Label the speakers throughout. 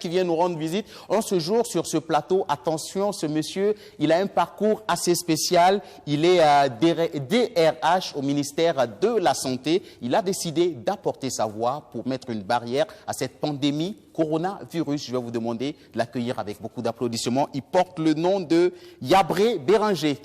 Speaker 1: qui vient nous rendre visite. En ce jour, sur ce plateau, attention, ce monsieur, il a un parcours assez spécial. Il est DRH au ministère de la Santé. Il a décidé d'apporter sa voix pour mettre une barrière à cette pandémie coronavirus. Je vais vous demander de l'accueillir avec beaucoup d'applaudissements. Il porte le nom de Yabré Béranger.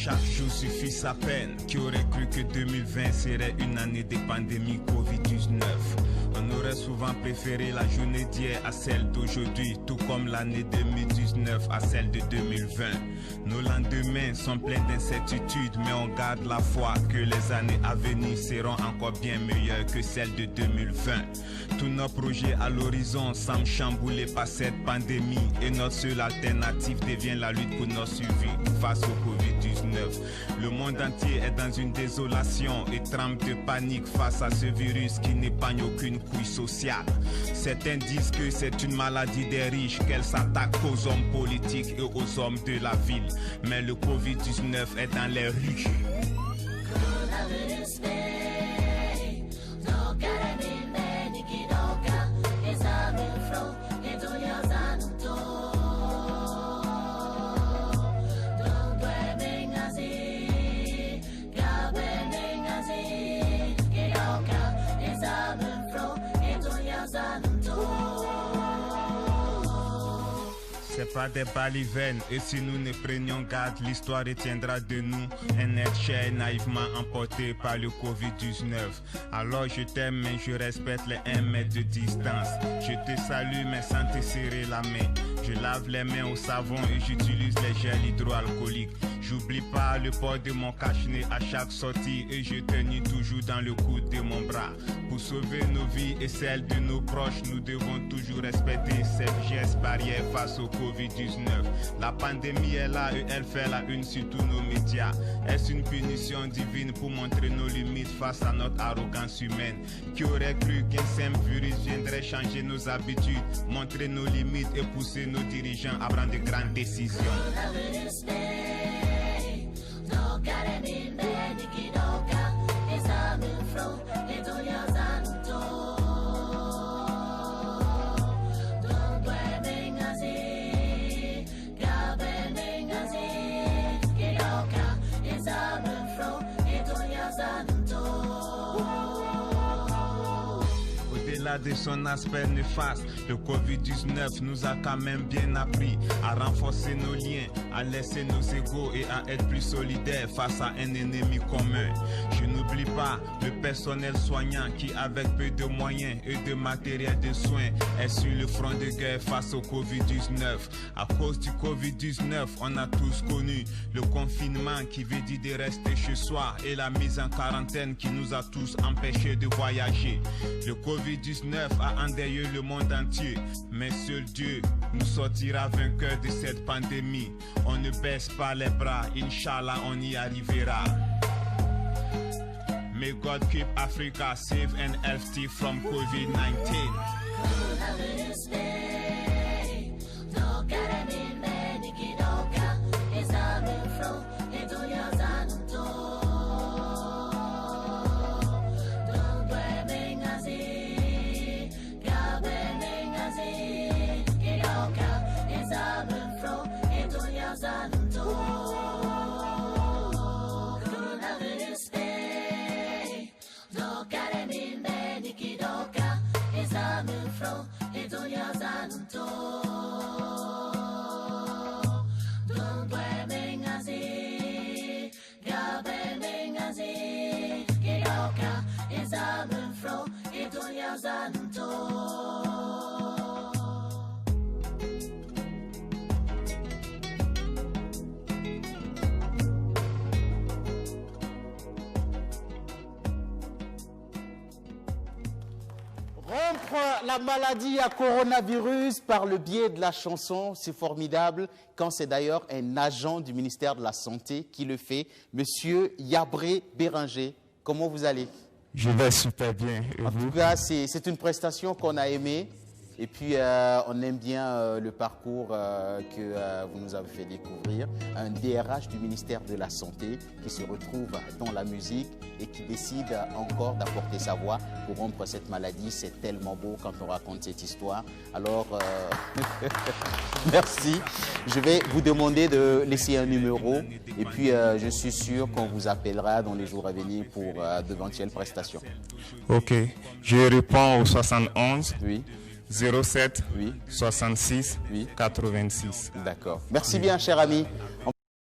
Speaker 2: Chaque jour suffit sa peine. Qui aurait cru que 2020 serait une année de pandémie Covid-19? On aurait souvent préféré la journée d'hier à celle d'aujourd'hui, tout comme l'année 2019 à celle de 2020. Nos lendemains sont pleins d'incertitudes, mais on garde la foi que les années à venir seront encore bien meilleures que celles de 2020. Tous nos projets à l'horizon semblent chamboulés par cette pandémie et notre seule alternative devient la lutte pour notre survie face au Covid-19. Le monde entier est dans une désolation et trempe de panique face à ce virus qui n'épargne aucune couille sociale. Certains disent que c'est une maladie des riches, qu'elle s'attaque aux hommes politiques et aux hommes de la ville. Mais le Covid-19 est dans les rues. C'est pas des balivernes, et si nous ne prenions garde, l'histoire retiendra de nous un être cher naïvement emporté par le Covid-19. Alors je t'aime mais je respecte les 1 mètre de distance. Je te salue mais sans te serrer la main. Je lave les mains au savon et j'utilise les gels hydroalcooliques. J'oublie pas le port de mon cache-nez à chaque sortie et je tenais toujours dans le coude de mon bras. Pour sauver nos vies et celles de nos proches, nous devons toujours respecter ces gestes barrières face au Covid-19. La pandémie est là et elle fait la une sur tous nos médias. Est-ce une punition divine pour montrer nos limites face à notre arrogance humaine? Qui aurait cru qu'un simple virus viendrait changer nos habitudes, montrer nos limites et pousser nos dirigeants à prendre de grandes décisions? Au-delà de son aspect néfaste, le Covid-19 nous a quand même bien appris à renforcer nos liens, à laisser nos égos et à être plus solidaires face à un ennemi commun. Je n'oublie pas le personnel soignant qui, avec peu de moyens et de matériel de soins, est sur le front de guerre face au Covid-19. À cause du Covid-19, on a tous connu le confinement qui veut dire de rester chez soi et la mise en quarantaine qui nous a tous empêchés de voyager. Le Covid-19 a endeuillé le monde entier, mais seul Dieu nous sortira vainqueurs de cette pandémie. On ne baisse pas les bras, Inch'Allah on y arrivera. May God keep Africa safe and healthy from COVID-19.
Speaker 3: From
Speaker 1: Rompre la maladie à coronavirus par le biais de la chanson, c'est formidable. Quand c'est d'ailleurs un agent du ministère de la Santé qui le fait, Monsieur Yabré Béranger. Comment vous allez?
Speaker 2: Je vais super bien. Et
Speaker 1: en
Speaker 2: vous?
Speaker 1: tout cas, c'est une prestation qu'on a aimée. Et puis, on aime bien le parcours que vous nous avez fait découvrir. Un DRH du ministère de la Santé qui se retrouve dans la musique et qui décide encore d'apporter sa voix pour rompre cette maladie. C'est tellement beau quand on raconte cette histoire. Alors, merci. Je vais vous demander de laisser un numéro. Et puis, je suis sûr qu'on vous appellera dans les jours à venir pour d'éventuelles prestations.
Speaker 2: Ok. Je réponds au 71.
Speaker 1: Oui.
Speaker 2: 07
Speaker 1: oui.
Speaker 2: 66
Speaker 1: oui.
Speaker 2: 86.
Speaker 1: D'accord. Merci bien, cher ami.